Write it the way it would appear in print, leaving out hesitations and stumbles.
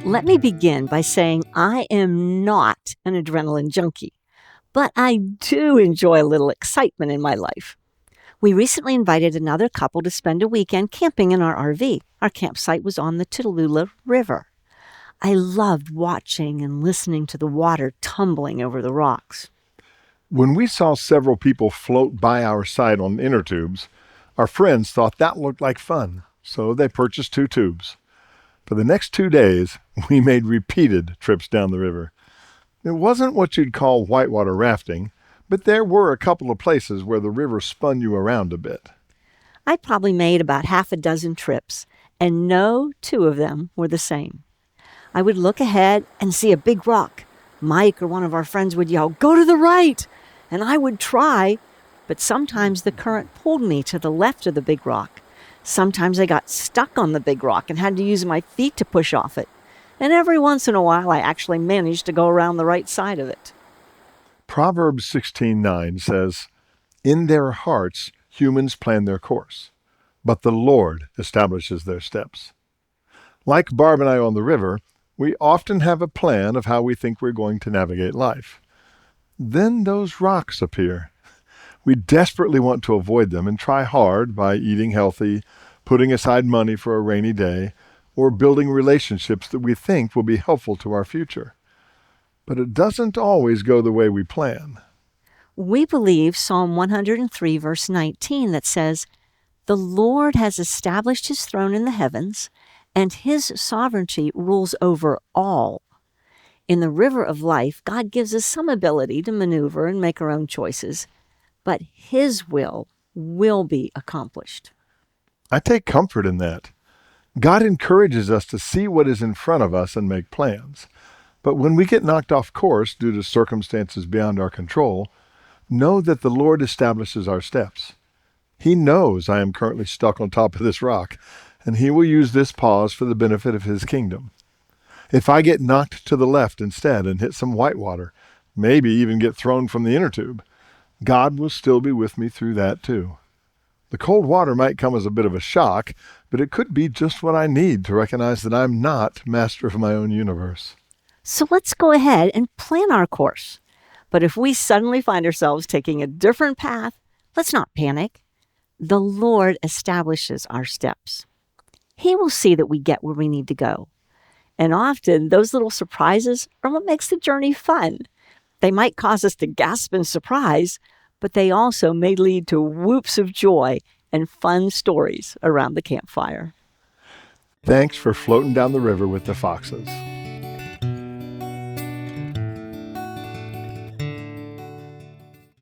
Let me begin by saying I am not an adrenaline junkie, but I do enjoy a little excitement in my life. We recently invited another couple to spend a weekend camping in our RV. Our campsite was on the Tallulah River. I loved watching and listening to the water tumbling over the rocks. When we saw several people float by our side on inner tubes, our friends thought that looked like fun, so they purchased 2 tubes. For the next 2 days, we made repeated trips down the river. It wasn't what you'd call whitewater rafting, but there were a couple of places where the river spun you around a bit. I probably made about half a dozen trips, and no two of them were the same. I would look ahead and see a big rock. Mike or one of our friends would yell, "Go to the right!" And I would try, but sometimes the current pulled me to the left of the big rock. Sometimes I got stuck on the big rock and had to use my feet to push off it. And every once in a while, I actually managed to go around the right side of it. Proverbs 16:9 says, "In their hearts humans plan their course, but the Lord establishes their steps." Like Barb and I on the river, we often have a plan of how we think we're going to navigate life. Then those rocks appear. We desperately want to avoid them and try hard by eating healthy, putting aside money for a rainy day, or building relationships that we think will be helpful to our future. But it doesn't always go the way we plan. We believe Psalm 103, verse 19, that says, "The Lord has established his throne in the heavens, and his sovereignty rules over all." In the river of life, God gives us some ability to maneuver and make our own choices, but his will be accomplished. I take comfort in that. God encourages us to see what is in front of us and make plans. But when we get knocked off course due to circumstances beyond our control, know that the Lord establishes our steps. He knows I am currently stuck on top of this rock, and he will use this pause for the benefit of his kingdom. If I get knocked to the left instead and hit some whitewater, maybe even get thrown from the inner tube, God will still be with me through that too. The cold water might come as a bit of a shock, but it could be just what I need to recognize that I'm not master of my own universe. So let's go ahead and plan our course. But if we suddenly find ourselves taking a different path, let's not panic. The Lord establishes our steps. He will see that we get where we need to go. And often, those little surprises are what makes the journey fun. They might cause us to gasp in surprise, but they also may lead to whoops of joy and fun stories around the campfire. Thanks for floating down the river with the foxes.